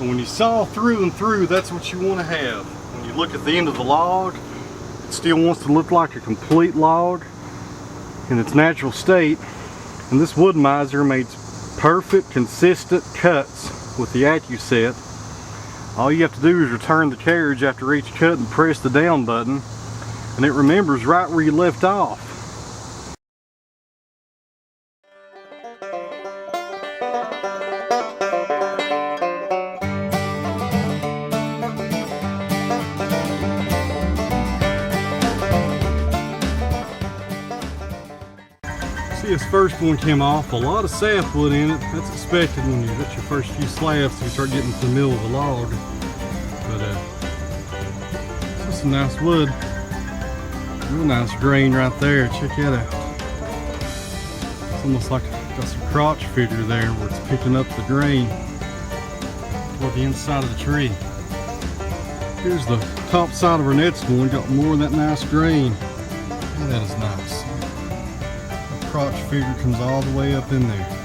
And when you saw through and through, that's what you want to have. When you look at the end of the log, it still wants to look like a complete log in its natural state. And this Wood-Mizer makes perfect, consistent cuts with the AccuSet. All you have to do is return the carriage after each cut and press the down button, and it remembers right where you left off. See, this first one came off, a lot of sapwood in it. That's expected when you got your first few slabs so you start getting to the middle of the log. But it's just some nice wood. Real nice grain right there. Check that out. It's almost like got some crotch figure there where it's picking up the grain toward the inside of the tree. Here's the top side of our next one. Got more of that nice grain. And that is nice. Crotch figure comes all the way up in there.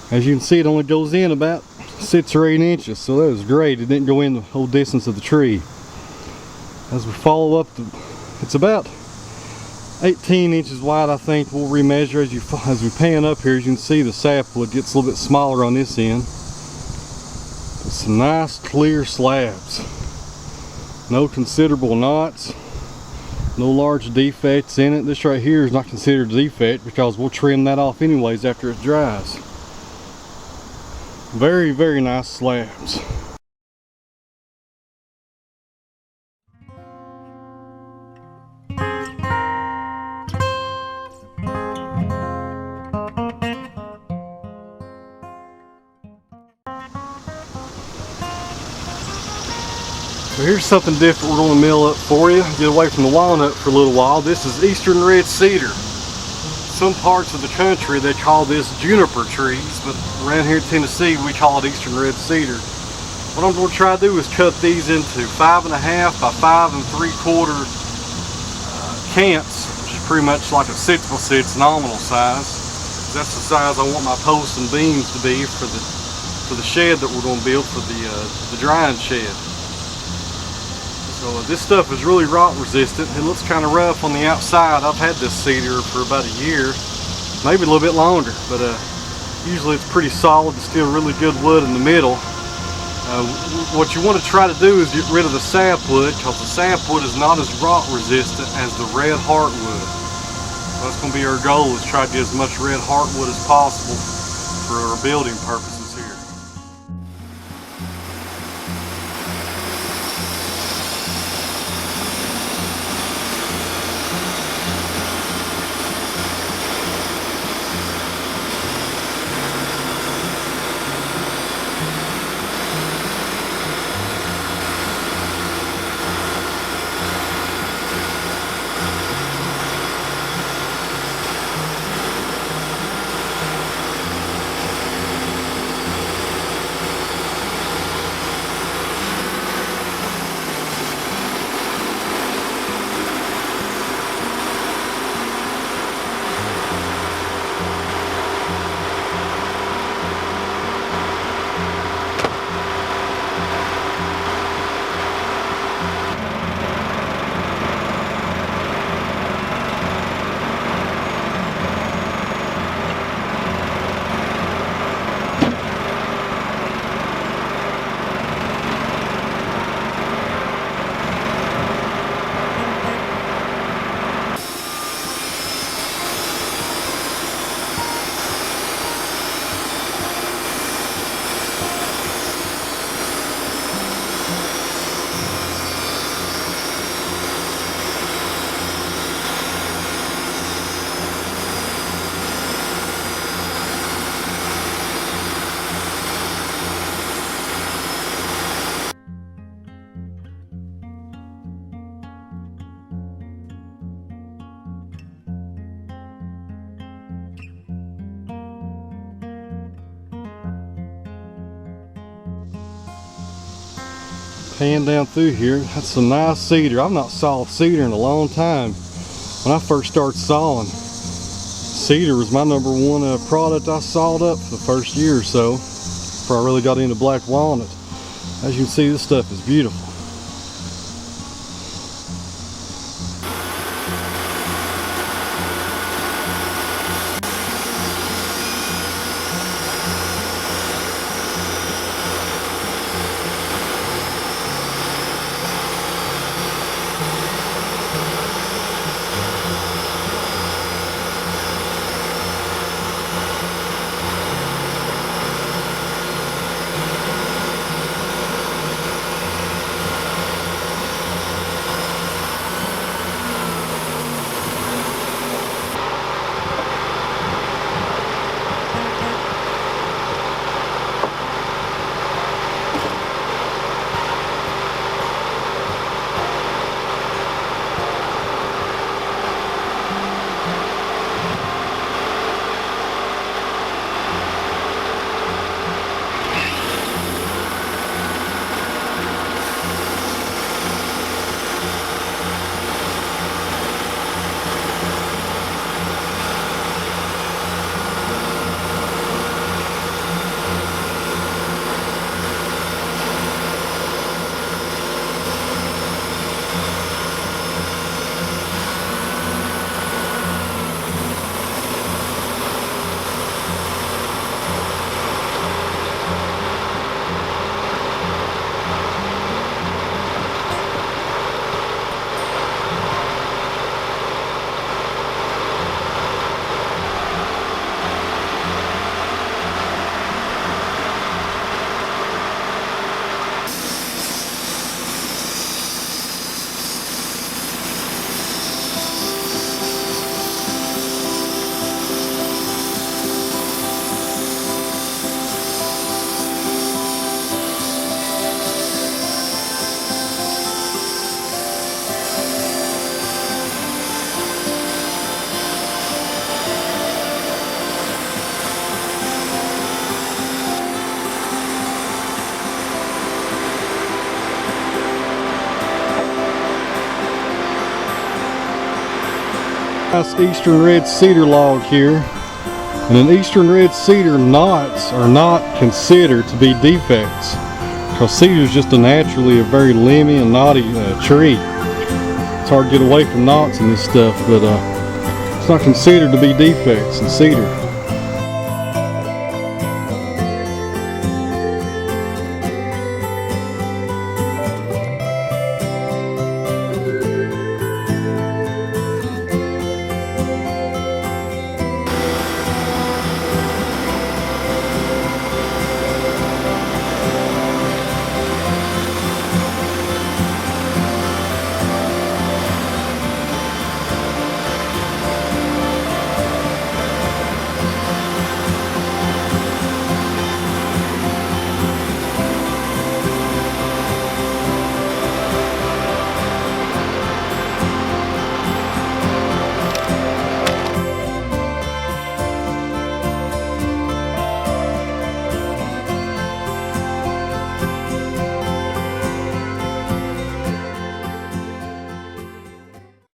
As you can see, it only goes in about 6 or 8 inches, so that was great. It didn't go in the whole distance of the tree. As we follow up, it's about 18 inches wide, I think. We'll remeasure as we pan up here. As you can see, the sapwood gets a little bit smaller on this end. But some nice clear slabs. No considerable knots. No large defects in it. This right here is not considered a defect because we'll trim that off anyways after it dries. Very, very nice slabs. So here's something different we're going to mill up for you. Get away from the walnut for a little while. This is eastern red cedar. Some parts of the country they call this juniper trees, but around here in Tennessee we call it eastern red cedar. What I'm going to try to do is cut these into 5.5 by 5 3/4 cants, which is pretty much like a 6x6 nominal size. That's the size I want my posts and beams to be for the shed that we're going to build for the drying shed. So this stuff is really rot resistant. It looks kind of rough on the outside. I've had this cedar for about a year, maybe a little bit longer, but usually it's pretty solid and still really good wood in the middle. What you want to try to do is get rid of the sapwood, because the sapwood is not as rot resistant as the red heartwood. That's going to be our goal, is try to get as much red heartwood as possible for our building purposes here. Pan down through here, that's some nice cedar. I've not sawed cedar in a long time. When I first started sawing, cedar was my #1 product I sawed up for the first year or so before I really got into black walnut. As you can see, this stuff is beautiful. Nice eastern red cedar log here, and an eastern red cedar knots are not considered to be defects because cedar is just naturally a very limby and knotty tree. It's hard to get away from knots in this stuff, but it's not considered to be defects in cedar.